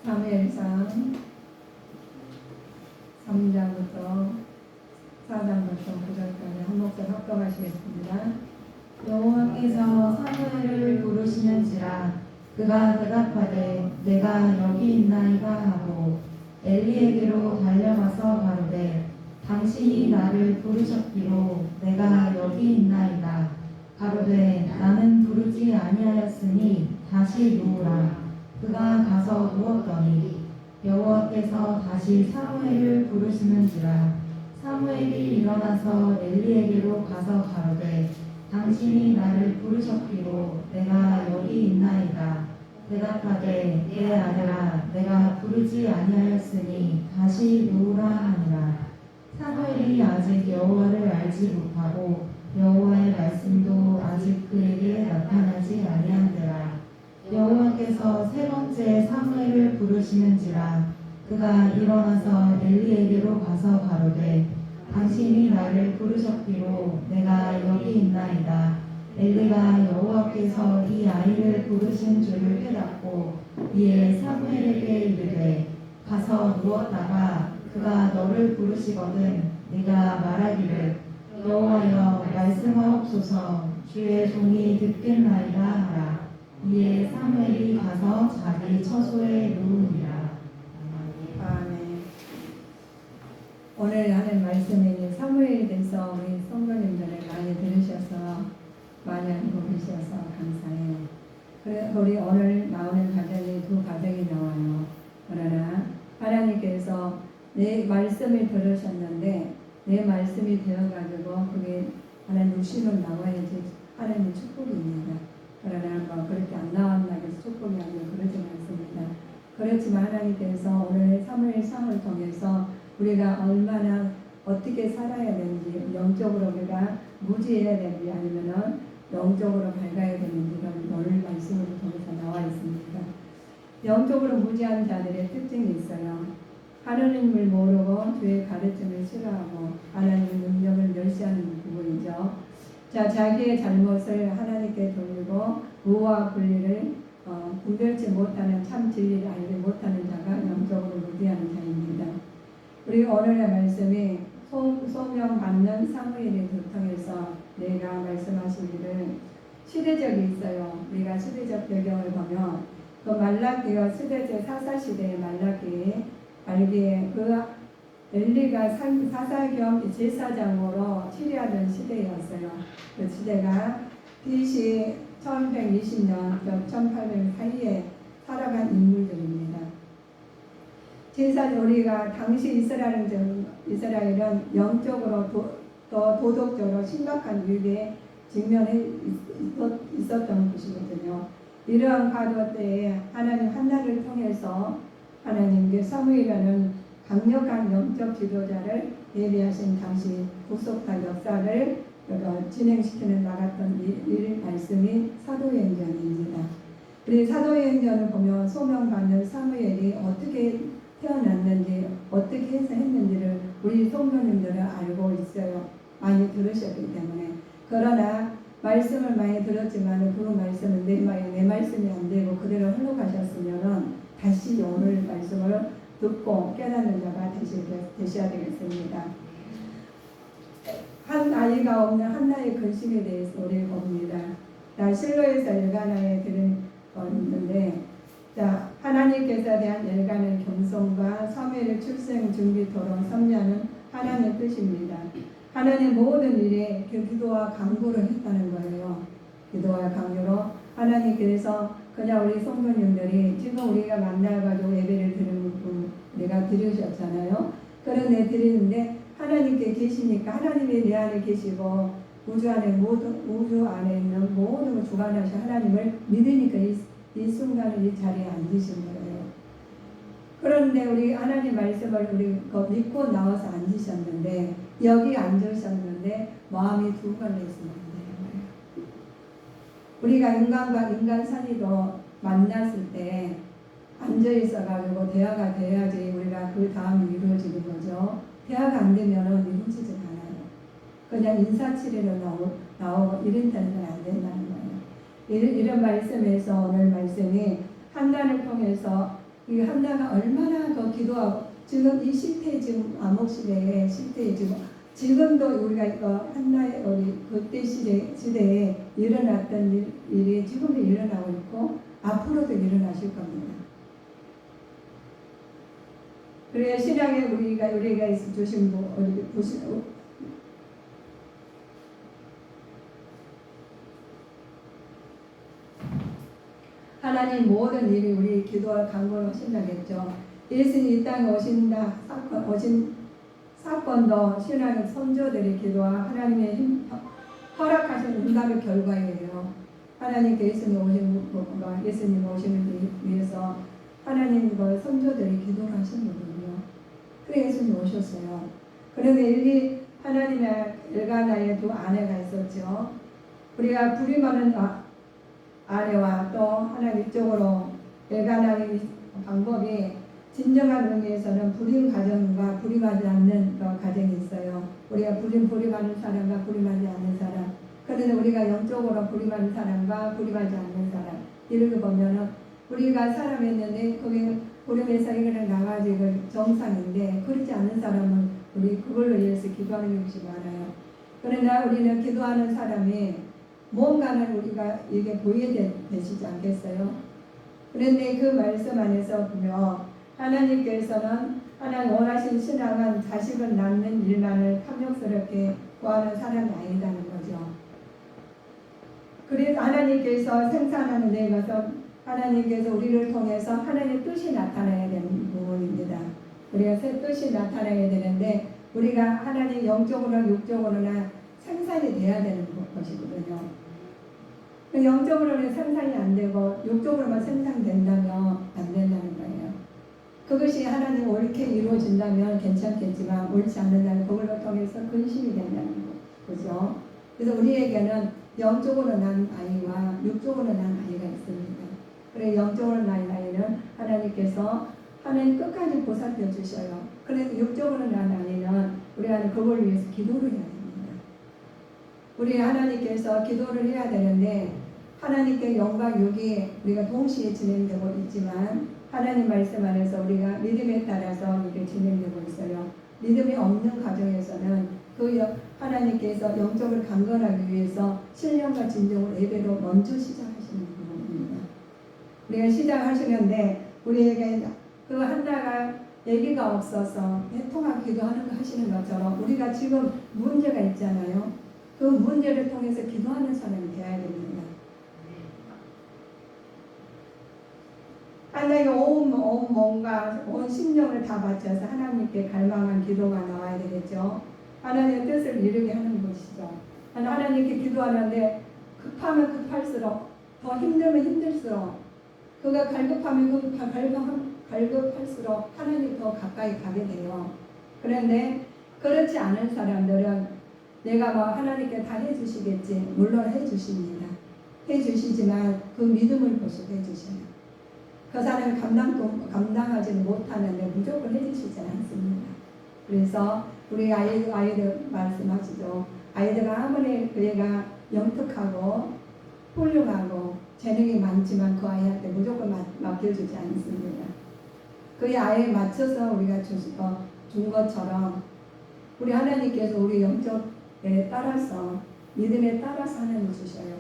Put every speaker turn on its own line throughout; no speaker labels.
사무엘상 3장부터 4장부터 9장까지 한 목소리 합독하시겠습니다.
여호와께서 사무엘을 부르시는지라 그가 대답하되 내가 여기 있나이다 하고 엘리에게로 달려가서 가로되 당신이 나를 부르셨기로 내가 여기 있나이다. 가로되 나는 부르지 아니하였으니 다시 누우라. 그가 가서 누웠더니 여호와께서 다시 사무엘을 부르시는지라 사무엘이 일어나서 엘리에게로 가서 가로되 당신이 나를 부르셨기로 내가 여기 있나이다. 대답하되 내 아들아 내가 부르지 아니하였으니 다시 누우라 하니라. 사무엘이 아직 여호와를 알지 못하고 여호와의 말씀도 아직 그에게 나타나지 아니한대라. 여호와께서 세 번째 사무엘을 부르시는지라 그가 일어나서 엘리에게로 가서 가로되 당신이 나를 부르셨기로 내가 여기 있나이다. 엘리가 여호와께서 이 아이를 부르신 줄을 깨닫고 이에 사무엘에게 이르되 가서 누웠다가 그가 너를 부르시거든 네가 말하기를 여호와여 말씀하옵소서 주의 종이 듣겠나이다 하라. 이에 사무엘이 가서 자기 처소에 누우니라.
아멘. 오늘 하는 말씀이 사무엘에 대해서 우리 성도님들을 많이 들으셔서 많이 알고 계셔서 감사해요. 그래서 우리 오늘 나오는 가정이 두 가정이 나와요. 그러나 하나님께서 내 말씀을 들으셨는데 내 말씀이 되어가지고 그게 하나님 육신으로 나와야지 하나님의 축복입니다. 그러나 그렇게 안 나왔나 해서 축복이 아니고 그러지 않습니다. 그렇지만 하나님께서 오늘 사무엘상을 통해서 우리가 얼마나 어떻게 살아야 되는지 영적으로 우리가 무지해야 되는지 아니면은 영적으로 밝아야 되는지가 오늘 말씀을 통해서 나와 있습니다. 영적으로 무지한 자들의 특징이 있어요. 하나님을 모르고 주의 가르침을 싫어하고 하나님의 능력을 멸시하는 부분이죠. 자, 자기의 잘못을 하나님께 돌리고 의와 분리를 구별치 못하는 참 진리를 알지 못하는 자가 영적으로 무지하는 자입니다. 우리 오늘의 말씀이 소명받는 사무엘을 통해서 내가 말씀하시기를 시대적이 있어요. 우리가 시대적 배경을 보면 그 말라기가 시대적 사사시대의 말라기 알기에 그 엘리가 사사 겸 제사장으로 치리하던 시대였어요. 그 시대가 BC 1120년, 1800년 사이에 살아간 인물들입니다. 우리가 당시 이스라엘은 영적으로 또 도덕적으로 심각한 위기에 직면해 있었던 것이거든요. 이러한 과도 때에 하나님 한나를 통해서 하나님께 사무엘이라는 강력한 영적 지도자를 예비하신 당시 구속파 역사를 진행시키는 나갔던 이 말씀이 사도행전입니다. 우리 사도행전을 보면 소명받는 사무엘이 어떻게 태어났는지 어떻게 해서 했는지를 우리 성도님들은 알고 있어요. 많이 들으셨기 때문에. 그러나 말씀을 많이 들었지만 그 말씀은 내 말씀이 안 되고 그대로 흘러가셨으면 다시 오늘 말씀을 듣고 깨닫는 자가 되셔야 되겠습니다. 한 아이가 없는 한나의 근심에 대해서 우리 봅니다. 실로에서 엘가나에 들은 있는데, 자, 하나님께서 대한 엘가나의 겸손과 사무엘의 출생 준비토록 섬기는 하나님의 뜻입니다. 하나님 모든 일에 기도와 간구를 했다는 거예요. 기도와 간구로 하나님께서 그냥 우리 성도님들이 지금 우리가 만나가지고 예배를 드리는 분 내가 드리셨잖아요. 그런데 드리는데 하나님께 계시니까 하나님이 내 안에 계시고 우주 안에 있는 모든 걸 주관하신 하나님을 믿으니까 이 순간에 이 자리에 앉으신 거예요. 그런데 우리 하나님 말씀을 우리 믿고 나와서 앉으셨는데 여기 앉으셨는데 마음이 두근거렸으면 안 돼요. 우리가 인간과 인간 사이도 만났을 때 앉아있어가지고 대화가 돼야지 우리가 그 다음이 이루어지는 거죠. 대화가 안 되면은 이루어지지 않아요. 그냥 인사치레로 나오고 이런 데는 안 된다는 거예요. 이런 말씀에서 오늘 말씀이 한나를 통해서 이 한나가 얼마나 그 기도하고 지금 이 시대에 지금 암흑 시대에 지금도 우리가 한나의 우리 그때 시대에 일어났던 일이 지금도 일어나고 있고 앞으로도 일어나실 겁니다. 그래야 신앙에 우리가 주신 하나님 모든 일이 우리 기도와 간구로 하신다겠죠. 예수님 이 땅에 오신 사건도 신앙의 선조들의 기도와 하나님의 허락하신 응답의 결과예요. 예수님 오시는 위해서 하나님 선조들이 기도를 하신 거거든요. 그래 예수님 오셨어요. 그런데 하나님의 엘가나의 두 아내가 있었죠. 우리가 불이 많은 아내와 또 하나님 이쪽으로 엘가나의 방법이 진정한 의미에서는 불임 가정과 불임하지 않는 가정이 있어요. 우리가 불임하는 사람과 불임하지 않는 사람. 그런데 우리가 영적으로 불임하는 사람과 불임하지 않는 사람. 이렇게 보면은 우리가 사람이 있는데 거기 불임에서 이거는 나가지고 정상인데 그렇지 않는 사람은 우리 그걸로 위해서 기도하는 것이 많아요. 그러나 우리는 기도하는 사람이 뭔가는 우리가 이게 보여야 되시지 않겠어요? 그런데 그 말씀 안에서 보면 하나님께서는 하나님 원하신 신앙은 자식을 낳는 일만을 탐욕스럽게 구하는 사람이 아니다는 거죠. 그래서 하나님께서 생산하는 데 가서 하나님께서 우리를 통해서 하나님의 뜻이 나타나야 되는 부분입니다. 우리가 새 뜻이 나타나야 되는데 우리가 하나님 영적으로나 육적으로나 생산이 돼야 되는 것이거든요. 영적으로는 생산이 안 되고 육적으로만 생산된다면 안 된다는 거예요. 그것이 하나님 옳게 이루어진다면 괜찮겠지만 옳지 않는다면 그걸로 통해서 근심이 된다는 거죠. 그래서 우리에게는 영적으로 난 아이와 육적으로 난 아이가 있습니다. 그래 영적으로 난 아이는 하나님께서 하나님 끝까지 보살펴 주셔요. 그래서 육적으로 난 아이는 우리가 그걸 위해서 기도를 해야 됩니다. 우리 하나님께서 기도를 해야 되는데 하나님께 영과 육이 우리가 동시에 진행되고 있지만 하나님 말씀 안에서 우리가 믿음에 따라서 이게 진행되고 있어요. 믿음이 없는 가정에서는 하나님께서 영적을 강건하기 위해서 신령과 진정을 예배로 먼저 시작하시는 부분입니다. 우리가 시작하시는데 우리에게 그 한나가 아기가 없어서 애통하게 기도하는 거 하시는 것처럼 우리가 지금 문제가 있잖아요. 그 문제를 통해서 기도하는 사람이 되어야 됩니다. 하나님의 온 몸과 온 심령을 다 바쳐서 하나님께 갈망한 기도가 나와야 되겠죠. 하나님의 뜻을 이루게 하는 것이죠. 하나님께 기도하는데 급하면 급할수록 더 힘들면 힘들수록 그가 갈급하면 갈급할수록 하나님 더 가까이 가게 돼요. 그런데 그렇지 않은 사람들은 내가 하나님께 다 해주시겠지. 물론 해주십니다. 해주시지만 그 믿음을 보시고 해주셔요. 그 사람이 감당하지는 못하는데 무조건 해주시지 않습니다. 그래서 우리 아이들 말씀하시죠. 아이들가 아무리 그애가 영특하고 훌륭하고 재능이 많지만 그 아이한테 무조건 맡겨주지 않습니다. 그 아이에 맞춰서 우리가 준 것처럼 우리 하나님께서 우리 영적에 따라서 믿음에 따라서 하나님 주셔요.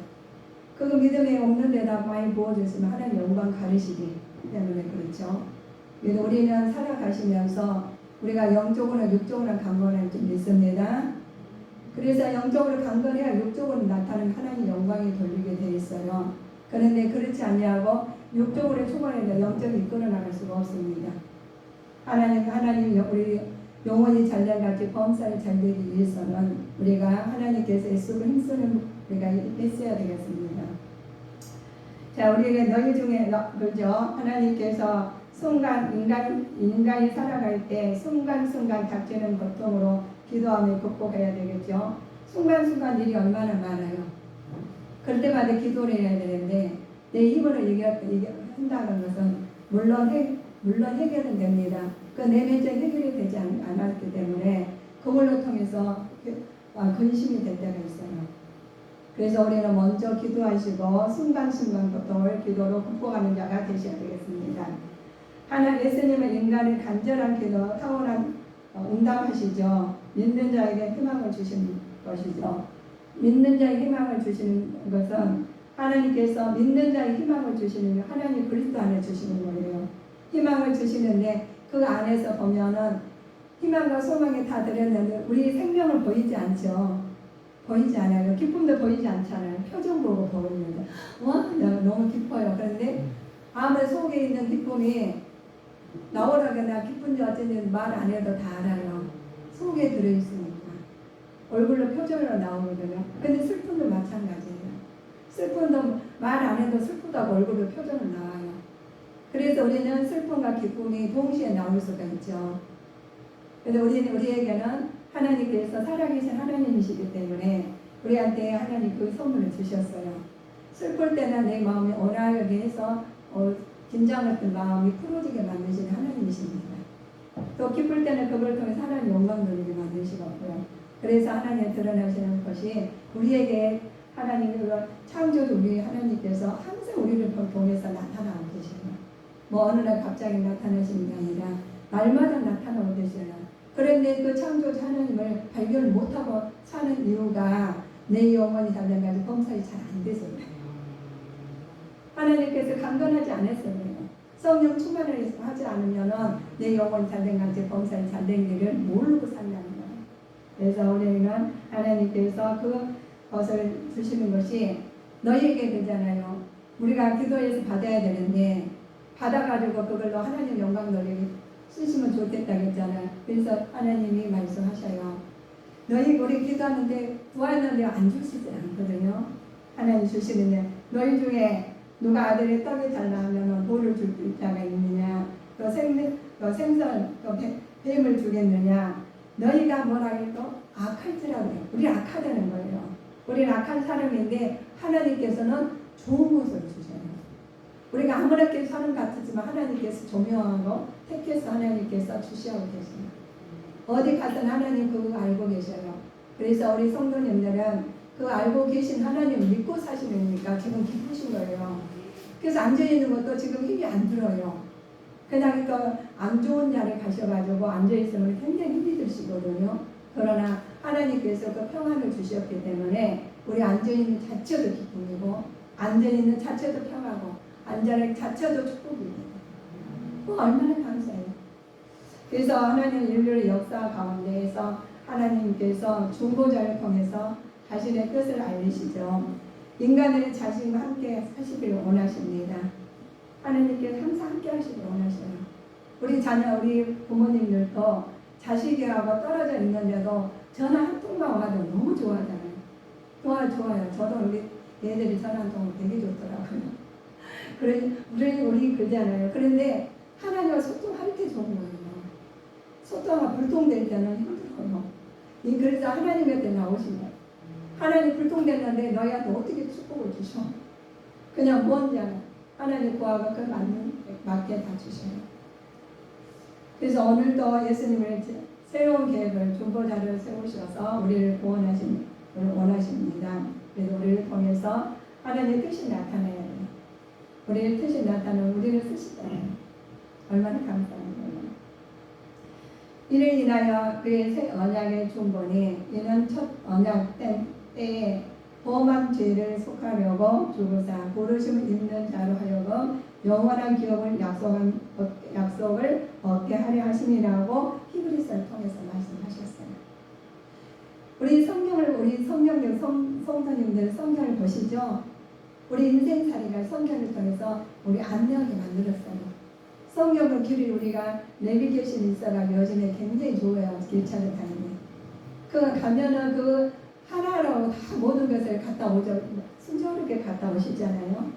그 믿음에 없는 데다 많이 부어주시면 하나님 영광 가르시기 때문에 그렇죠. 그래서 우리는 살아가시면서 우리가 영적으로 육적으로 강건할 줄 믿습니다. 그래서 영적으로 강건해야 육적으로 나타나는 하나님 영광이 돌리게 되어 있어요. 그런데 그렇지 아니하고 육적으로 초반에 영적이 이끌어 나갈 수가 없습니다. 하나님 우리 영혼이 잘된같이 범사에 잘되기 위해서는 우리가 하나님께서 애쓰고 힘쓰는 우리가 했어야 되겠습니다. 자, 우리에게 너희 중에 그죠? 하나님께서 인간이 살아갈 때 순간순간 닥치는 고통으로 기도하며 극복해야 되겠죠. 순간순간 일이 얼마나 많아요. 그럴 때마다 기도를 해야 되는데 내 힘으로 한다는 것은 물론 해결은 됩니다. 그 내면적 해결이 되지 않았기 때문에 그걸로 통해서 근심이 될 때가 있어요. 그래서 우리는 먼저 기도하시고 순간순간 고통을 기도로 극복하는 자가 되셔야 되겠습니다. 하나 예수님은 인간의 간절한 기도 탁월한 응답하시죠. 믿는 자에게 희망을 주시는 것이죠. 믿는 자에게 희망을 주시는 것은 하나님께서 믿는 자에게 희망을 주시는 하나님 그리스도 안에 주시는 거예요. 희망을 주시는데 그 안에서 보면은 희망과 소망이 다 들었는데 우리 생명을 보이지 않죠. 보이지 않아요. 기쁨도 보이지 않잖아요. 표정 보고 보이는데 와 너무 기뻐요. 그런데 마음의 속에 있는 기쁨이 나오라거나 기쁜지 어쩐지 말 안 해도 다 알아요. 속에 들어있으니까 얼굴로 표정으로 나오거든요. 근데 슬픔도 마찬가지예요. 슬픔도 말 안 해도 슬프다고 얼굴로 표정은 나와요. 그래서 우리는 슬픔과 기쁨이 동시에 나올 수가 있죠. 그래서 우리에게는 하나님께서 살아계신 하나님이시기 때문에 우리한테 하나님 그 선물을 주셨어요. 슬플 때는 내 마음이 온화하게 해서 긴장했던 마음이 풀어지게 만드시는 하나님이십니다. 또 기쁠 때는 그걸 통해 하나님 영광 돌리게 만드시고요. 그래서 하나님 드러나시는 것이 우리에게 하나님의 창조주 우리 하나님께서 항상 우리를 통해서 나타나고 계셔요. 뭐 어느 날 갑자기 나타나시는 게 아니라 날마다 나타나고 계셔요. 그런데 그 창조주 하나님을 발견을 못하고 사는 이유가 내 영혼이 단단까지 범사에 잘 안 돼서 그래요. 하나님께서 강건하지 않았어요. 그래요. 성령 충만을 하지 않으면 내 영혼이 단단까지 범사에 잘 된 길을 모르고 산다는 거예요. 그래서 우리는 하나님께서 그것을 주시는 것이 너희에게 되잖아요. 우리가 기도해서 받아야 되는데 받아가지고 그걸로 하나님 영광 돌리기 쓰시면 좋겠다 했잖아요. 그래서 하나님이 말씀하셔요. 우리 기도하는데 구하는데 안 주시지 않거든요. 하나님 주시는데 너희 중에 누가 아들의 떡이 달라 하면 돌을 줄 자가 있느냐? 또 생선, 또 뱀을 주겠느냐? 너희가 뭐라고 악할지라고 해요. 우리 악하다는 거예요. 우리는 악한 사람인데 하나님께서는 좋은 것을 주셔요. 우리가 아무렇게 사는 것 같지만 하나님께서 조명하고 택해서 하나님께서 주시하고 계십니다. 어디 가든 하나님 그거 알고 계셔요. 그래서 우리 성도님들은 그 알고 계신 하나님 믿고 사시니까 지금 기쁘신 거예요. 그래서 앉아있는 것도 지금 힘이 안 들어요. 그냥 안 좋은 자리에 가셔가지고 앉아있으면 굉장히 힘이 드시거든요. 그러나 하나님께서 그 평안을 주셨기 때문에 우리 앉아있는 자체도 기쁨이고 앉아있는 자체도 평화고 앉아있는 자체도 축복입니다. 얼마나 감사해요. 그래서 하나님 인류의 역사 가운데에서 하나님께서 중보자를 통해서 자신의 뜻을 알리시죠. 인간들의 자신과 함께 하시기를 원하십니다. 하나님께서 항상 함께 하시기를 원하셔요. 우리 자녀, 우리 부모님들도 자식이하고 떨어져 있는데도 전화 한 통만 와도 너무 좋아하잖아요. 좋아요. 저도 우리 애들이 전화 한 통 되게 좋더라고요. 그래, 우리 그러잖아요. 그런데 하나님과 소통할 때 좋은 거예요. 소통과 불통될 때는 힘들어요. 그래서 하나님한테 나오신 거예요. 하나님 불통됐는데 너희한테 어떻게 축복을 주셔? 그냥 뭔 자는 하나님 구하고 그 맞게 다 주셔요. 그래서 오늘도 예수님을 새로운 계획을 중보자를 세우셔서 우리를 구원하시는 원하십니다. 그래서 우리를 통해서 하나님의 뜻이 나타나야 돼요. 우리의 뜻이 나타나면 우리를 쓰시잖아요. 얼마나 감사한 거예요. 이를 인하여 그의 새 언약의 중본이 이는 첫 언약 때에 범한 죄를 속하려고 주고사 부르심을 입는 자로 하여금 영원한 기업을 약속을 얻게 하려 하심이라고 히브리서를 통해서 말씀하셨어요. 우리 성도님들 성경을 보시죠. 우리 인생살이가 성경을 통해서 우리 안내하게 만들었어요. 성경의 길이 우리가 내비게이션이 있어가 요즘에 굉장히 좋아요. 길차를 타는데. 그거 가면은 그 하나로 다 모든 것을 갔다 오죠. 순조롭게 갔다 오시잖아요.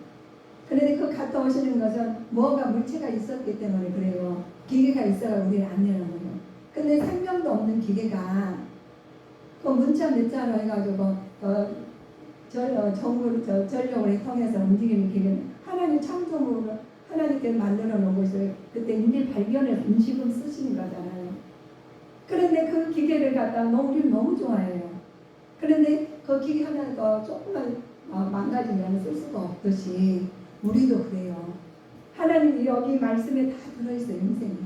그런데 그 갔다 오시는 것은 뭐가 물체가 있었기 때문에 그래요. 기계가 있어가 우리를 안내하는 거예요. 근데 생명도 없는 기계가 그 문자 몇 자로 해가지고 전력을 통해서 움직이는 기계는 하나님 창조물로 하나님께서 만들어 놓은 것을 그때 이미 발견해서 음식을 쓰시는 거잖아요. 그런데 그 기계를 갖다가 우리는 너무 좋아해요. 그런데 그 기계 하나가 조금만 망가지면 쓸 수가 없듯이 우리도 그래요. 하나님이 여기 말씀에 다 들어있어요. 인생이.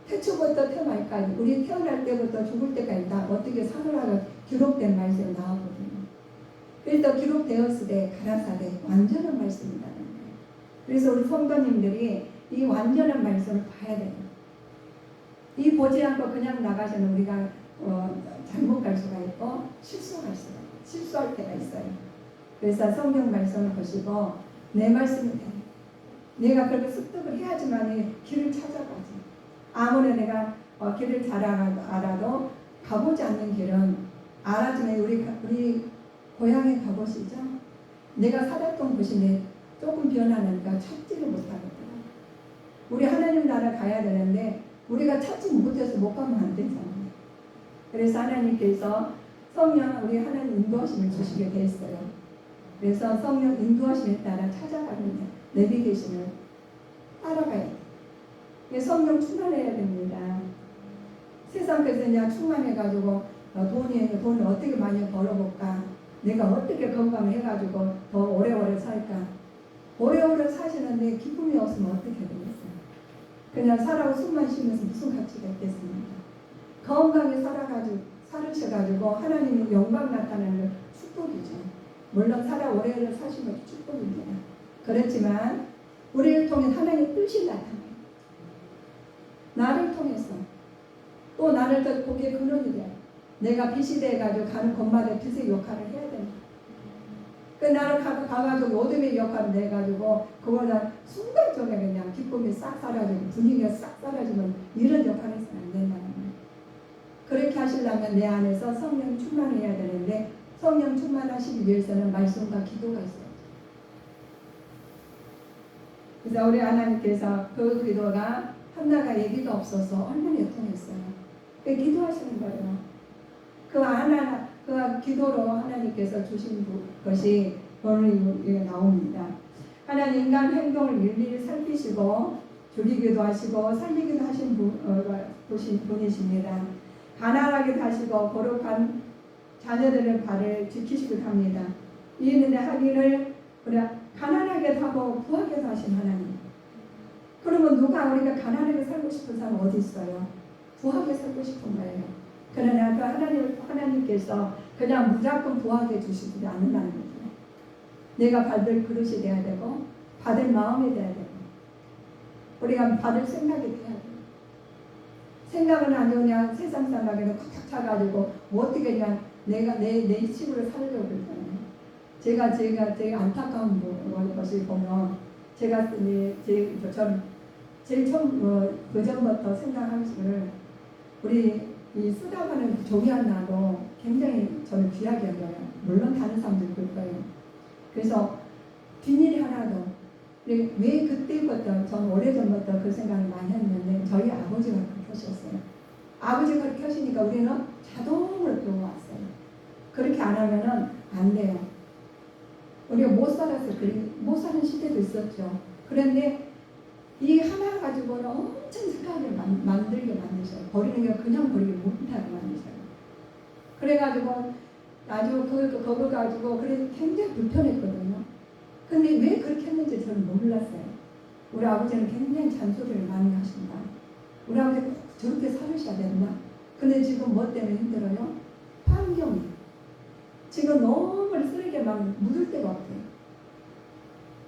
태초부터 태말까지 우리 태어날 때부터 죽을 때까지 다 어떻게 살아라고 기록된 말씀이 나오거든요. 그래서 기록되었을 때 가라사대 완전한 말씀이라는 거예요. 그래서 우리 성도님들이 이 완전한 말씀을 봐야 돼요. 이 보지 않고 그냥 나가서는 우리가 잘못 갈 수가 있고 실수할 때가 있어요. 그래서 성경 말씀을 보시고 내 말씀을 해. 내가 그렇게 습득을 해야지만 길을 찾아가지. 아무리 내가 길을 잘 알아도 가보지 않는 길은 알아주면 우리 고향에 가보시죠. 내가 살았던 곳이 조금 변하니까 찾지를 못하겠더라. 우리 하나님 나라 가야 되는데 우리가 찾지 못해서 못 가면 안 되잖아요. 그래서 하나님께서 성령 우리 하나님 인도하심을 주시게 되었어요. 그래서 성령 인도하심에 따라 찾아가는 내비게이션을 따라가야 돼요. 성령 충만해야 됩니다. 세상에서 그냥 충만해가지고 돈을 어떻게 많이 벌어볼까? 내가 어떻게 건강해가지고 더 오래오래 살까? 오래오래 사시는데 기쁨이 없으면 어떻게 되겠어요? 그냥 살아고 숨만 쉬면서 무슨 가치가 있겠습니까? 건강히 살으셔가지고 하나님의 영광 나타나는 축복이죠. 물론 오래오래 사시는 것도 축복입니다. 그렇지만 우리를 통해 하나님의 뜻이 나타나요. 나를 통해서 또 나를 더 복의 근원이 돼요. 내가 빛이 돼가지고 가는 곳마다 빛의 역할을 해야 됩니다. 그 나를 가가지고 어둠의 역할을 내가지고 그거는 순간적으로 그냥 기쁨이 싹 사라지고 분위기가 싹 사라지면 이런 역할을 해서는 안 된다는 거예요. 그렇게 하시려면 내 안에서 성령 충만해야 되는데 성령 충만하시기 위해서는 말씀과 기도가 있어요. 그래서 우리 하나님께서 그 기도가 한나가 얘기가 없어서 얼마나 요통했어요. 그 기도하시는 거예요. 그 기도로 하나님께서 주신 것이 오늘 나옵니다. 하나님 인간 행동을 일일이 살피시고 죽이기도 하시고 살리기도 하신 분이십니다. 가난하게 하시고 거룩한 자녀들의 발을 지키시기도 합니다. 이는 하기를 가난하게 하고 부하게 하신 하나님. 그러면 누가 우리가 가난하게 살고 싶은 사람 어디 있어요? 부하게 살고 싶은 거예요. 그러나 그 하나님께서 그냥 무조건 부하게 주시지 않는다는 거죠. 내가 받을 그릇이 돼야 되고 받을 마음이 돼야 되고 우리가 받을 생각이 돼야 돼요. 생각은 아니고 그냥 세상 생각에는 꽉 차가지고 뭐 어떻게 그냥 내가 내 식으로 살려고 그러잖아요. 제가 제일 안타까운 것을 보면 제가 제일 처음 그전부터 생각하시기를 우리 이 쓰다가는 종이 하나도 굉장히 저는 귀하게 여겨요. 물론 다른 사람들도 그럴 거예요. 그래서 뒷일이 하나도 왜 그때부터 저는 오래전부터 그 생각을 많이 했는데 저희 아버지가 그렇게 하셨어요. 아버지가 그렇게 하시니까 우리는 자동으로 배워왔어요. 그렇게 안 하면은 안 돼요. 우리가 못 사는 시대도 있었죠. 그런데 이 하나 가지고는 엄청 생각을 만들게 만드셔요. 버리는 게 그냥 버리게 못하게 만드셔요. 그래가지고 아주 그거 가지고 그래 굉장히 불편했거든요. 근데 왜 그렇게 했는지 저는 몰랐어요. 우리 아버지는 굉장히 잔소리를 많이 하신다. 우리 아버지 꼭 저렇게 살으셔야 된다. 근데 지금 뭐 때문에 힘들어요? 환경이. 지금 너무 쓰레기에 막 묻을 데가 없어요.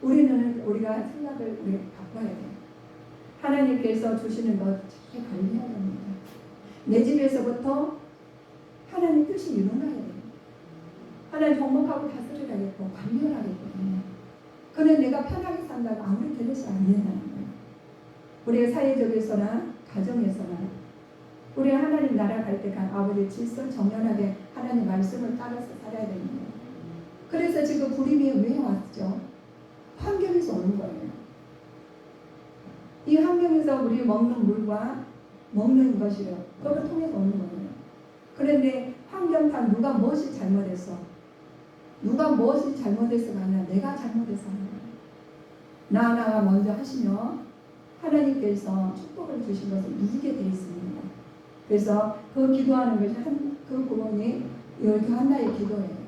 우리가 생각을 바꿔야 돼요. 하나님께서 주시는 것 잘 관리해야 됩니다. 내 집에서부터 하나님 뜻이 일어나야 돼요. 하나님 정복하고 다스리라겠고 관리하라겠거든요. 그는 내가 편하게 산다고 아무리 들려서 안 된다는 거예요. 우리가 사회적에서나 가정에서나 우리 하나님 나라 갈 때 아버지 질서 정연하게 하나님 말씀을 따라서 살아야 되는 거예요. 그래서 지금 불임이 왜 왔죠? 환경에서 오는 거예요. 이 환경에서 우리 먹는 물과 먹는 것이요. 그걸 통해서 오는 거예요. 그런데 환경판 누가 무엇이 잘못했어? 누가 무엇이 잘못해서가 아니라 내가 잘못해서 하는 거예요. 나가 먼저 하시며 하나님께서 축복을 주신 것을 누리게 되어 있습니다. 그래서 그 기도하는 것이 그 부분이 이렇게 한나의 기도예요.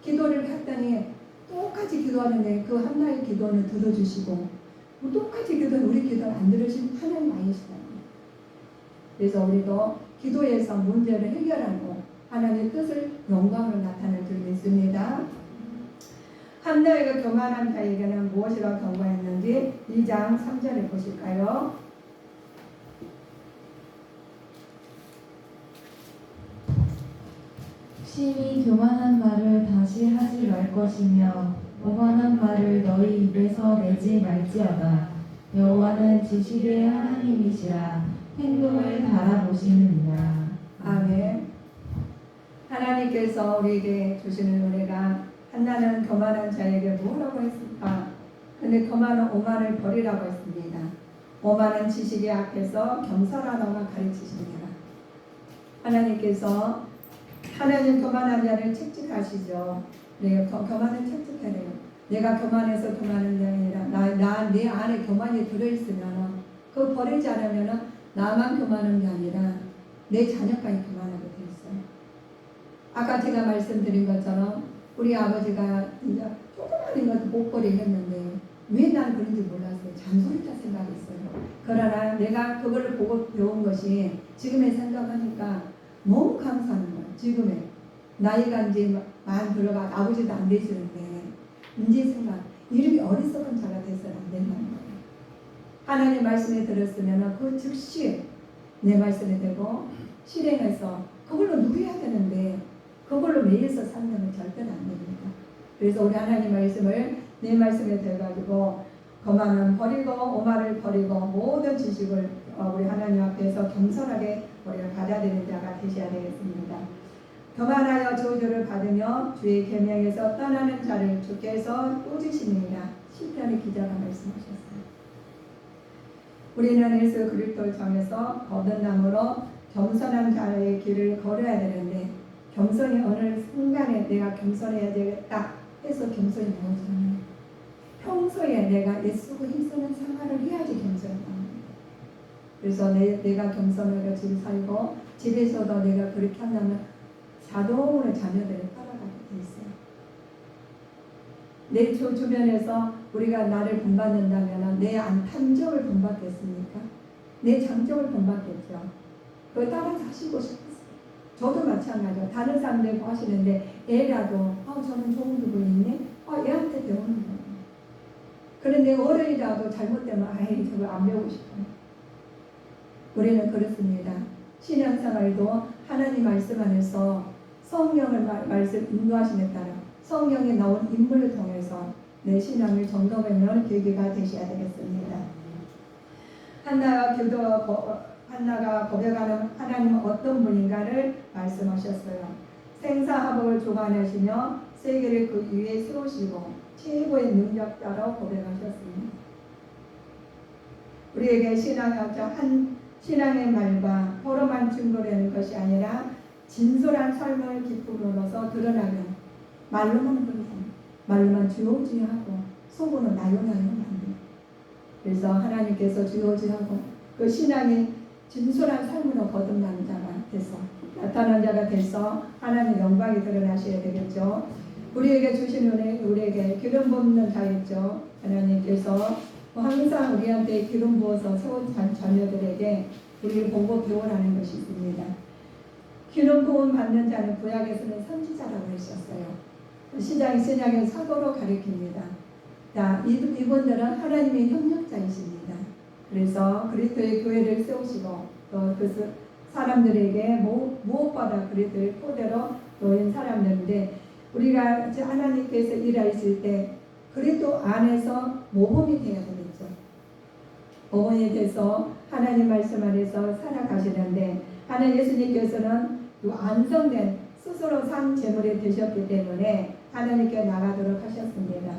기도를 했더니 똑같이 기도하는데 그 한나의 기도는 들어주시고 뭐 똑같이 기도는 우리 기도를 안 들으신 하나님 아니시잖아요. 그래서 우리도 기도에서 문제를 해결하고 하나님의 뜻을 영광으로 나타낼 줄 믿습니다. 한나이가 교만한 자에게는 무엇이라고 경고했는지 2장 3절에 보실까요?
심히 교만한 말을 다시 하지 말 것이며 오만한 말을 너희 입에서 내지 말지어다. 여호와는 지식의 하나님이시라 행동을 달아보시느니라.
아멘. 하나님께서 우리에게 주시는 은혜가 한나는 교만한 자에게 뭐라고 했을까? 근데 교만은 오만을 버리라고 했습니다. 오만은 지식의 앞에서 겸손하다고 가르치십니다. 하나님께서 하나님 교만한 자를 책찍하시죠. 내가 교만은 책찍하래요. 내가 교만해서 교만한 게 아니라 내 안에 교만이 들어있으면 그거 버리지 않으면 나만 교만한 게 아니라 내 자녀까지 교만하게 돼 있어요. 아까 제가 말씀드린 것처럼 우리 아버지가 이제 조그마한 것도 못 버리겠는데 왜 나는 그런지 몰랐어요. 잔소리다 생각했어요. 그러나 내가 그걸 보고 배운 것이 지금에 생각하니까 너무 감사한 거예요. 지금에 나이가 이제 많이 들어가 아버지도 안 되시는데 이제 생각 이렇게 어리석은 자가 돼서는 안 된다는 거예요. 하나님 말씀에 들었으면 그 즉시 내 말씀에 대고 실행해서 그걸로 누려야 되는데 그걸로 매일서 살면 절대로 안 됩니다. 그래서 우리 하나님 말씀을 내 말씀에 대가지고 거만은 버리고 오만을 버리고 모든 지식을 우리 하나님 앞에서 겸손하게 우리가 받아들이는 자가 되셔야 되겠습니다. 교만하여 저주를 받으며 주의 계명에서 떠나는 자를 주께서 꾸짖으시느니라. 시편의 기자가 말씀하셨어요. 우리는 예수 그리스도를 통해서 거듭남으로 겸손한 자의 길을 걸어야 되는데 겸손이 어느 순간에 내가 겸손해야 되겠다 해서 겸손이 나오잖아요. 평소에 내가 애쓰고 힘쓰는 생활을 해야지 겸손이 나옵니다. 그래서 내가 겸손하게 집 살고 집에서도 내가 그렇게 한다면 자동으로 자녀들이 따라가게 돼 있어요. 내 주변에서 우리가 나를 본받는다면 내 탐정을 본받겠습니까? 내 장점을 본받겠죠. 그거 따라서 하시고 싶었어요. 저도 마찬가지로 다른 사람들 하시는데 애라도 저는 좋은 부분이 있네. 애한테 배우는 거예요. 그런데 어른이라도 잘못되면 저걸 안 배우고 싶어요. 우리는 그렇습니다. 신앙생활도 하나님 말씀 안에서 성령을 말씀 인도하심에 따라 성령에 나온 인물을 통해서 내 신앙을 점검하는 계기가 되셔야 되겠습니다. 한나가 고백하는 하나님은 어떤 분인가를 말씀하셨어요. 생사화복을 주관하시며 세계를 그 위에 세우시고 최고의 능력자로 고백하셨습니다. 우리에게 신앙의 말과 포로만 증거되는 것이 아니라 진솔한 삶을 기쁨으로서 드러나는 말로만 그러잖아요. 말로만 주요주요하고 속으로 나요나요 안 돼요. 그래서 하나님께서 주요주요하고 그 신앙이 진솔한 삶으로 거듭나는 자가 돼서 나타난 자가 돼서 하나님의 영광이 드러나셔야 되겠죠. 우리에게 주신 은혜, 우리에게 기름 붓는 자겠죠. 하나님께서 항상 우리한테 기름 부어서 세운 자녀들에게 우리를 보고 배우라는 것이 있습니다. 기름 부음 받는 자는 구약에서는 선지자라고 하셨어요. 신약의 사도로 가리킵니다. 자, 이분들은 하나님의 협력자이십니다. 그래서 그리스도의 교회를 세우시고 또 그 사람들에게 무엇보다 그리스도의 토대로 놓인 사람들인데 우리가 하나님께서 일하실 때 그리스도 안에서 모범이 되어야 되겠죠. 모범이 돼서 하나님 말씀 안에서 살아가시는데 하나님 예수님께서는 완성된 스스로 산 제물이 되셨기 때문에 하나님께 나가도록 하셨습니다.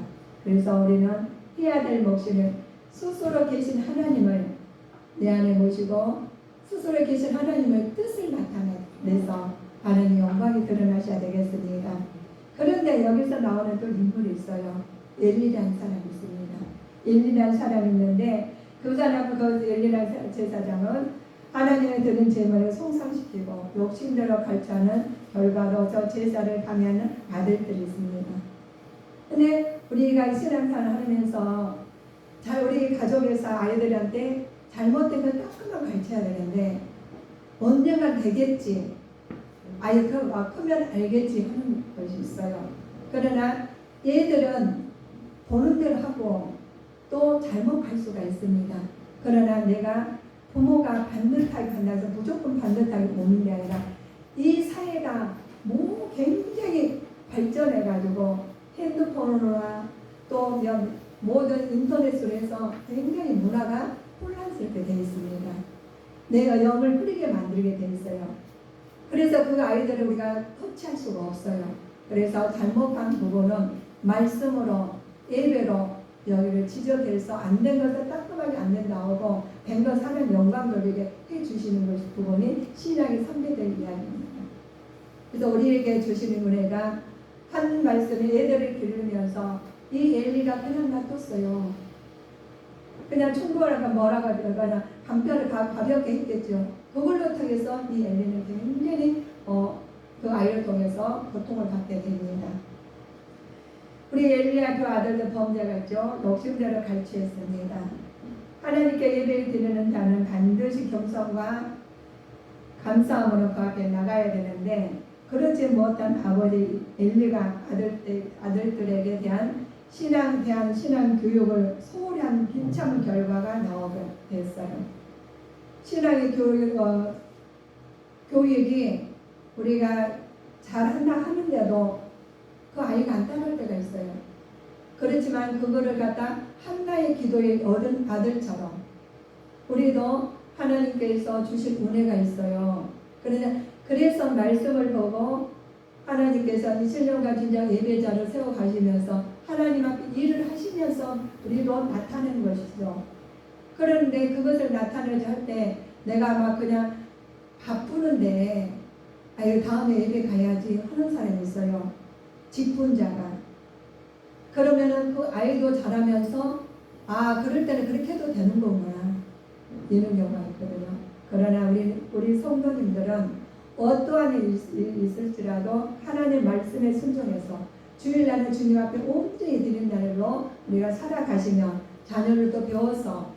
그래서 우리는 해야 될 몫을 스스로 계신 하나님을 내 안에 모시고 스스로 계신 하나님의 뜻을 나타내서 하나님 영광이 드러나셔야 되겠습니다. 그런데 여기서 나오는 또 인물이 있어요. 엘리라는 사람이 있습니다. 엘리라는 사람이 있는데 그 사람은 그 엘리라는 제사장은 하나님의 드린 제물을 송상시키고 욕심대로 갈취하는 결과로 저 제사를 방해하는 아들들이 있습니다. 근데 우리가 신앙생활을 하면서 우리 가족에서 아이들한테 잘못된 건 따끔하게 가르쳐야 되는데 언젠가 되겠지. 아이가 크면 알겠지 하는 것이 있어요. 그러나 얘들은 보는 대로 하고 또 잘못 갈 수가 있습니다. 그러나 내가 부모가 반듯하게 간다고 해서 무조건 반듯하게 보는 게 아니라 이 사회가 굉장히 발전해가지고 핸드폰으로나 또 모든 인터넷으로 해서 굉장히 문화가 혼란스럽게 되어 있습니다. 내 영을 흐리게 만들게 되어 있어요. 그래서 그 아이들을 우리가 터치할 수가 없어요. 그래서 잘못한 부분은 말씀으로 예배로 여기를 지적해서 안 된 것을 따끔하게 안 된다고 된 것 하면 영광 돌리게 해주시는 것이 부분이 신앙의 선배들 이야기입니다. 그래서 우리에게 주시는 은혜가 한 말씀에 예배를 들으면서 이 엘리가 그냥 놔뒀어요. 그냥 충고하다가 뭐라고 하거나 간편을 가볍게 했겠죠. 그걸로 통해서 이 엘리는 굉장히 그 아이를 통해서 고통을 받게 됩니다. 우리 엘리야 그 아들도 범죄가 있죠. 욕심대로 갈취했습니다. 하나님께 예배를 드리는 자는 반드시 겸손과 감사함으로 그 앞에 나가야 되는데 그렇지 못한 아버지 엘리가 아들들에게 대한 신앙 교육을 소홀히 한 비참한 결과가 나오게 됐어요. 신앙의 교육이 우리가 잘한다 하는데도 그 아이가 안 따를 때가 있어요. 그렇지만 그거를 갖다 한나의 기도에 얻은 아들처럼 우리도 하나님께서 주신 은혜가 있어요. 그래서 말씀을 보고 하나님께서 20년간 진정 예배자를 세워 가시면서 하나님 앞에 일을 하시면서 우리도 나타내는 것이죠. 그런데 그것을 나타내자 할 때 내가 막 그냥 바쁘는데 다음에 예배 가야지 하는 사람이 있어요. 직분자가. 그러면은 그 아이도 자라면서 그럴 때는 그렇게 해도 되는 거구나 이런 경우가 있거든요. 그러나 우리 성도님들은 어떠한 일이 있을지라도 하나님 말씀에 순종해서 주일날은 주님 앞에 온전히 드린 날로 우리가 살아가시면 자녀를 또 배워서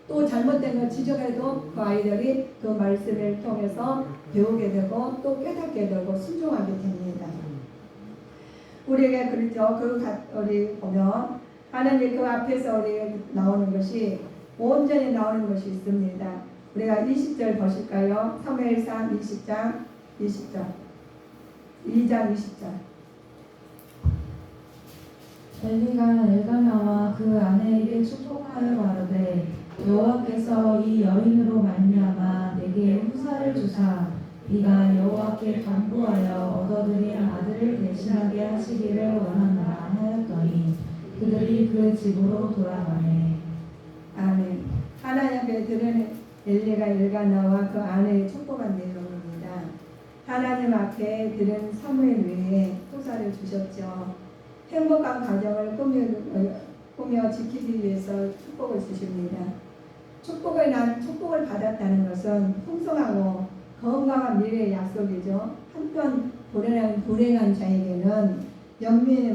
또 잘못된 걸 지적해도 그 아이들이 그 말씀을 통해서 배우게 되고 또 깨닫게 되고 순종하게 됩니다. 우리에게 그렇죠. 우리 보면 하나님 그 앞에서 우리 나오는 것이 온전히 나오는 것이 있습니다. 우리가 20절 보실까요? 사무엘상 20장 20절 2장 20절
엘리가 엘가나와 그 아내에게 축복하여 가로되 여호와께서 이 여인으로 말미암아 내게 후사를 주사 네가 여호와께 간구하여 얻어들인 아들을 대신하게 하시기를 원하노라 하였더니 그들이 그 집으로 돌아가네.
아멘. 하나님 앞에 드는 엘리가 엘가나와 그 아내의 축복한 내용입니다. 하나님 앞에 드는 사무엘 외에 후사를 주셨죠. 행복한 가정을 꾸며 지키기 위해서 축복을 주십니다. 축복을 받았다는 것은 풍성하고 건강한 미래의 약속이죠. 한편 불행한 자에게는 연민의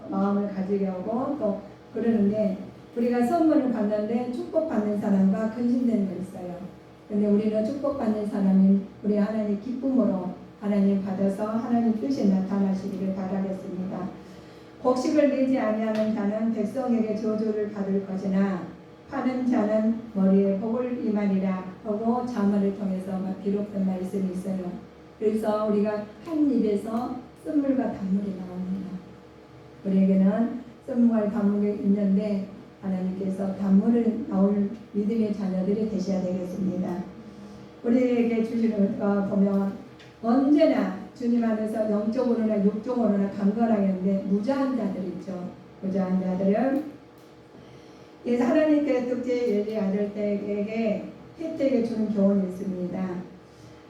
마음을 가지게 하고 또 그러는데 우리가 선물을 받는데 축복받는 사람과 근심되는 거 있어요. 근데 우리는 축복받는 사람인 우리 하나님 기쁨으로 하나님 받아서 하나님 뜻이 나타나시기를 바라겠습니다. 곡식을 내지 아니하는 자는 백성에게 저주를 받을 것이나 파는 자는 머리에 복을 임하리라 하고 자문을 통해서 기록된 말씀이 있어요. 그래서 우리가 한 입에서 쓴물과 단물이 나옵니다. 우리에게는 쓴물과 단물이 있는데 하나님께서 단물을 나올 믿음의 자녀들이 되셔야 되겠습니다. 우리에게 주시는 거 보면 언제나 주님 안에서 영적으로나 육적으로나 강건하겠는데 무자한 자들 있죠. 무자한 자들은 하나님께 특제 예리 아들들에게 혜택을 주는 교훈이 있습니다.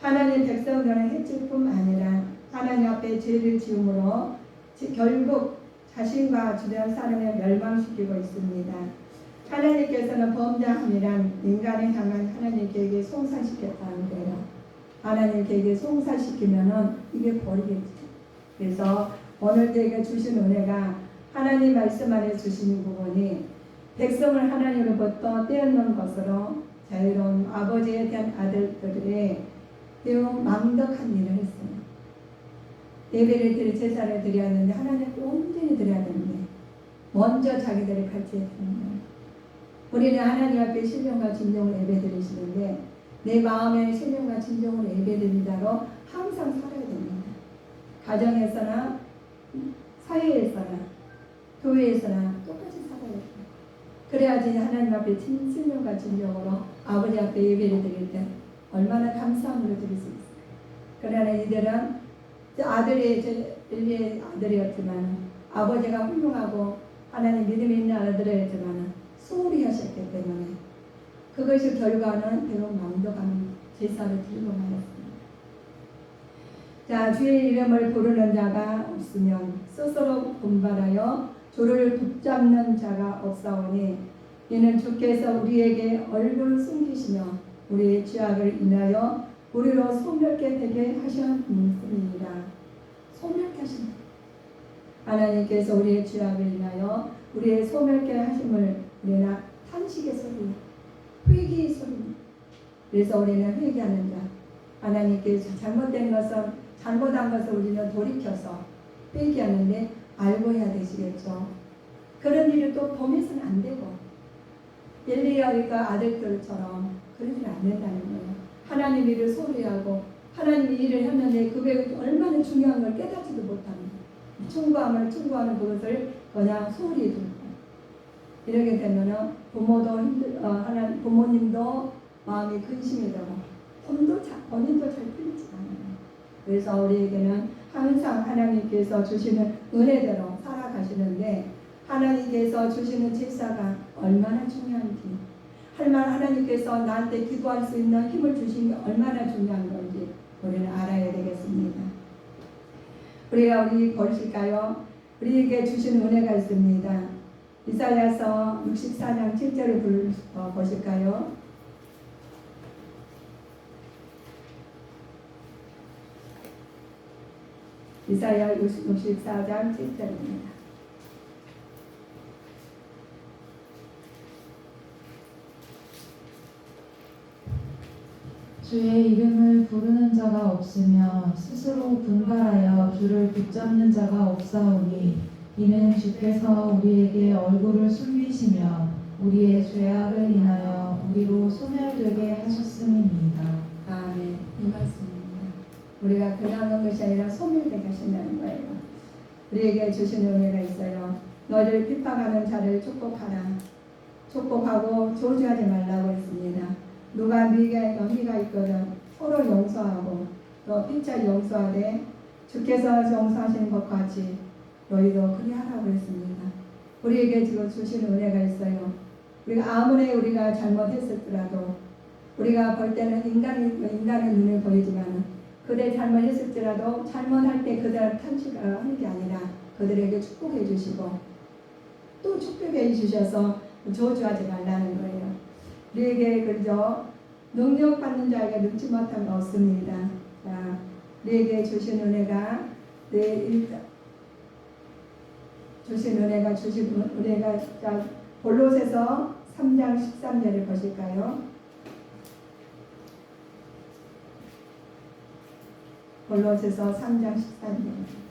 하나님 백성들은 혜택뿐 아니라 하나님 앞에 죄를 지음으로 결국 자신과 주변 사람을 멸망시키고 있습니다. 하나님께서는 범죄함이란 인간을 향한 하나님 계획에 송사시켰다는 거예요. 하나님 계획에 송사시키면은 이게 버리겠죠. 그래서 오늘 내게 주신 은혜가 하나님 말씀 안에 주시는 부분이 백성을 하나님으로부터 떼어놓은 것으로 자유로운 아버지에 대한 아들들의 매우 망덕한 일을 했어요. 예배를 드려 제사를 드려야 하는데 하나님께 온전히 드려야 되는데 먼저 자기들이 발제해 드리는 거예요. 우리는 하나님 앞에 신령과 진정으로 예배 드리시는데 내 마음에 신령과 진정으로 예배 드리는 자로 항상 살아야 됩니다. 가정에서나 사회에서나 교회에서나 똑같이 살아야 돼요. 그래야지 하나님 앞에 신령과 진정으로 아버지 앞에 예배를 드릴 때 얼마나 감사함으로 드릴 수 있어요. 그러나 이들은 엘리의 아들이었지만 아버지가 훌륭하고 하나님 믿음이 있는 아들이었지만 소홀히 하셨기 때문에 그것이 결과는 배우 망덕한 제사를 드리고 말았습니다. 자, 주의 이름을 부르는 자가 없으면 스스로 분발하여 주를 붙잡는 자가 없사오니 이는 주께서 우리에게 얼굴을 숨기시며 우리의 죄악을 인하여 우리로 소멸케 되게 하셨음이니라. 소멸케 하십니다. 하나님께서 우리의 죄악을 인하여 우리의 소멸케 하심을 우리는 탄식의 소리, 회개의 소리입니다. 그래서 우리는 회개하는 자, 하나님께서 잘못된 것은 잘못한 것을 우리는 돌이켜서 회개하는데 알고 해야 되시겠죠. 그런 일을 또 범해서는 안 되고 엘리야가 아들들처럼 그러면 안 된다는 거예요. 하나님 일을 소리하고 하나님이 일을 했는데 그게 얼마나 중요한 걸 깨닫지도 못하는 거예요. 충고하는 그것을 그냥 소리 듣고 이렇게 되면은 부모님도 마음이 근심이 되고 본인도 잘 풀리지 않아요. 그래서 우리에게는 항상 하나님께서 주시는 은혜대로 살아가시는데 하나님께서 주시는 제사가 얼마나 중요한지 하나님께서 나한테 기도할 수 있는 힘을 주신 게 얼마나 중요한 건지 우리는 알아야 되겠습니다. 우리 보실까요? 우리에게 주신 은혜가 있습니다. 이사야서 64장 7절을 보실까요? 이사야 64장 7절입니다.
주의 이름을 부르는 자가 없으며 스스로 분발하여 주를 붙잡는 자가 없사오니 이는 주께서 우리에게 얼굴을 숨기시며 우리의 죄악을 인하여 우리로 소멸되게 하셨음이니이다.
아멘. 이 말씀입니다. 우리가 그나는 것이 아니라 소멸되게 하신다는 거예요. 우리에게 주신 은혜가 있어요. 너희를 핍박하는 자를 축복하라. 축복하고 저주하지 말라고 했습니다. 누가 네게 연기가 있거든 서로 용서하고 또 피차 용서하되 주께서 용서하신 것 같이 너희도 그리하라고 했습니다. 우리에게 지금 주신 은혜가 있어요. 우리가 잘못했을지라도 우리가 볼 때는 인간의 눈에 보이지만 그들 잘못했을지라도 잘못할 때 그들을 탄식하는 게 아니라 그들에게 축복해 주시고 또 축복해 주셔서 저주하지 말라는 거예요. 우리에게 그저 능력받는 자에게 능치 못한 거 없습니다. 자, 우리에게 주신 은혜가 자, 골로새서 3장 13절을 보실까요? 골로새서 3장 13절.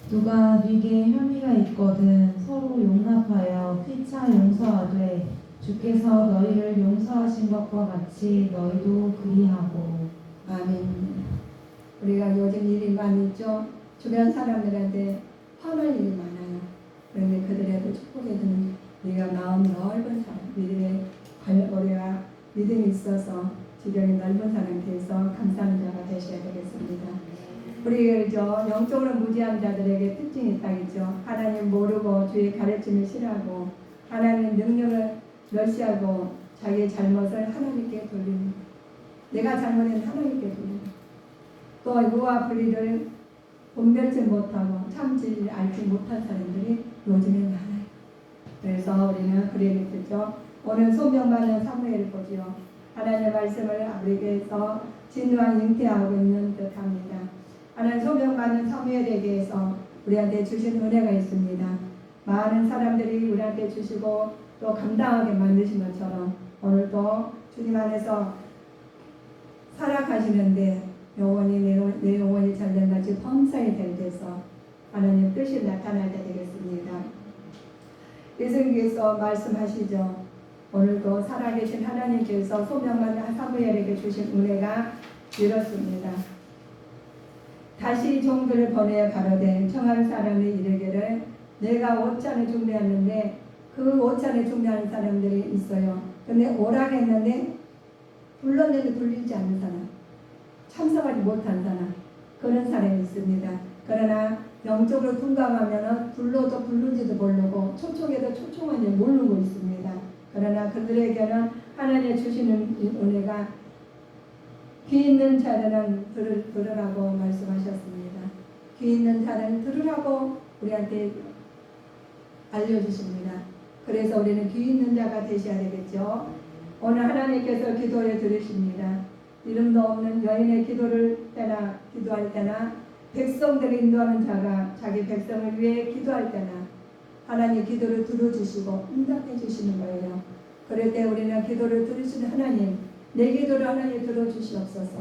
누가 네게 혐의가 있거든 서로 용납하여 피차 용서하되 주께서 너희를 용서하신 것과 같이 너희도 그리하고.
아멘. 우리가 요즘 일이 많이 있죠. 주변 사람들한테 화날 일이 많아요. 그런데 그들에게 축복해주는 우리가 마음 넓은 사람, 우리가 믿음이 있어서 지경이 넓은 사람께서 감사하는 자가 되셔야 되겠습니다. 우리 영적으로 무지한 자들에게 특징이 있다겠죠. 하나님 모르고 주의 가르침을 싫어하고 하나님의 능력을 멸시하고 자기의 잘못을 하나님께 돌리는, 내가 잘못한 하나님께 돌리는, 또 의와 불의를 분별치 못하고 참지 알지 못한 사람들이 요즘에 많아요. 그래서 우리는 그래야겠죠. 오늘 소명받는 사무엘을 보지요. 하나님의 말씀을 우리에게서 진노한 잉태하고 있는 듯합니다. 하나님 소명받는 사무엘에게서 우리한테 주신 은혜가 있습니다. 많은 사람들이 우리한테 주시고 또 감당하게 만드신 것처럼 오늘도 주님 안에서 살아가시는데 영원히 내 영혼이 잘된같이 범사에 될 데서 하나님 뜻이 나타날 때 되겠습니다. 예수님께서 말씀하시죠. 오늘도 살아계신 하나님께서 소명받는 사무엘에게 주신 은혜가 이렇습니다. 다시 종들을 보내어 가로되 청한 사람이 이르기를 내가 5찬을 준비하는데 그 5찬을 준비하는 사람들이 있어요. 근데 오라겠는데 불렀는데 불리지 않는 사람, 참석하지 못한 사람, 그런 사람이 있습니다. 그러나 영적으로 둔감하면 불러도 부른지도 모르고 초청해도 초청한지 모르고 있습니다. 그러나 그들에게는 하나님 주시는 은혜가 귀 있는 자들은 들으라고 말씀하셨습니다. 귀 있는 자는 들으라고 우리한테 알려주십니다. 그래서 우리는 귀 있는 자가 되셔야 되겠죠. 오늘 하나님께서 기도를 들으십니다. 이름도 없는 여인의 기도할 때나 백성들을 인도하는 자가 자기 백성을 위해 기도할 때나 하나님 기도를 들어주시고 응답해 주시는 거예요. 그럴 때 우리는 기도를 들으시는 하나님, 내 기도를 하나님 들어주시옵소서.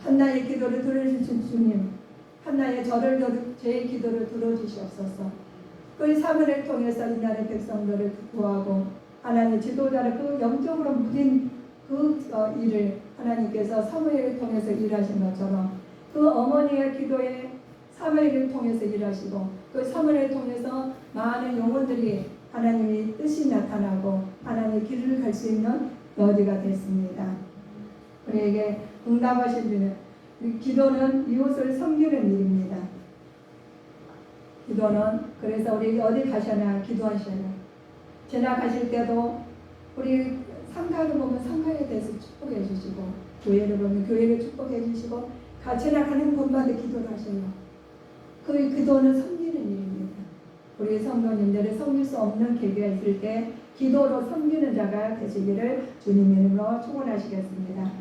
한나의 기도를 들어주신 주님, 한나의 제 기도를 들어주시옵소서. 그 사문을 통해서 이 나라의 백성들을 구하고 하나님 지도자를 그 영적으로 무딘 그 일을 하나님께서 사무엘을 통해서 일하신 것처럼 그 어머니의 기도에 사무엘을 통해서 일하시고 그 사무엘을 통해서 많은 영혼들이 하나님의 뜻이 나타나고 하나님의 길을 갈 수 있는 여지가 됐습니다. 우리에게 응답하신 분은 기도는 이웃을 섬기는 일입니다. 기도는 그래서 우리 어디 가셔나 기도하셔요. 지나가실 때도 우리 상가를 보면 상가에 대해서 축복해 주시고 교회를 보면 교회를 축복해 주시고 지나가는 곳마다 기도를 하셔요. 그 기도는 섬기는 일입니다. 우리 성도님들을 섬길 수 없는 계기가 있을 때 기도로 섬기는 자가 되시기를 주님 이름으로 축원하시겠습니다.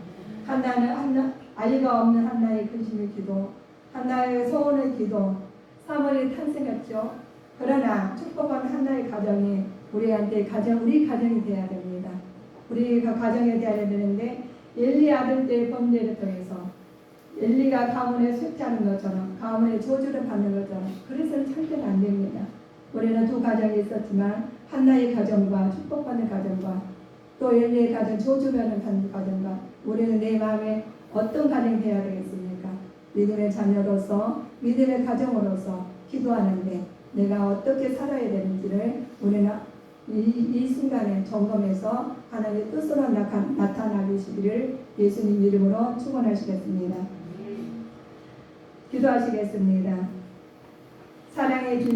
한나는 아이가 없는 한나의 근심의 기도, 한나의 소원의 기도, 사무엘이 탄생했죠. 그러나 축복한 한나의 가정이 우리 가정이 되어야 됩니다. 우리가 가정에 되어야 되는데 엘리 아들 때의 범죄를 통해서 엘리가 가문에 쇠퇴하는 것처럼 가문에 저주를 받는 것처럼 그래서는 절대로 안 됩니다. 우리는 두 가정이 있었지만 한나의 가정과 축복받는 가정과 또 엘리의 가정 저주받는 가정과 우리는 내 마음에 어떤 가정이 되어야 되겠습니까? 믿음의 자녀로서 믿음의 가정으로서 기도하는데 내가 어떻게 살아야 되는지를 우리는 이 순간에 점검해서 하나님의 뜻으로 나타나시기를 예수님 이름으로 축원하시겠습니다. 기도하시겠습니다. 사랑의 주님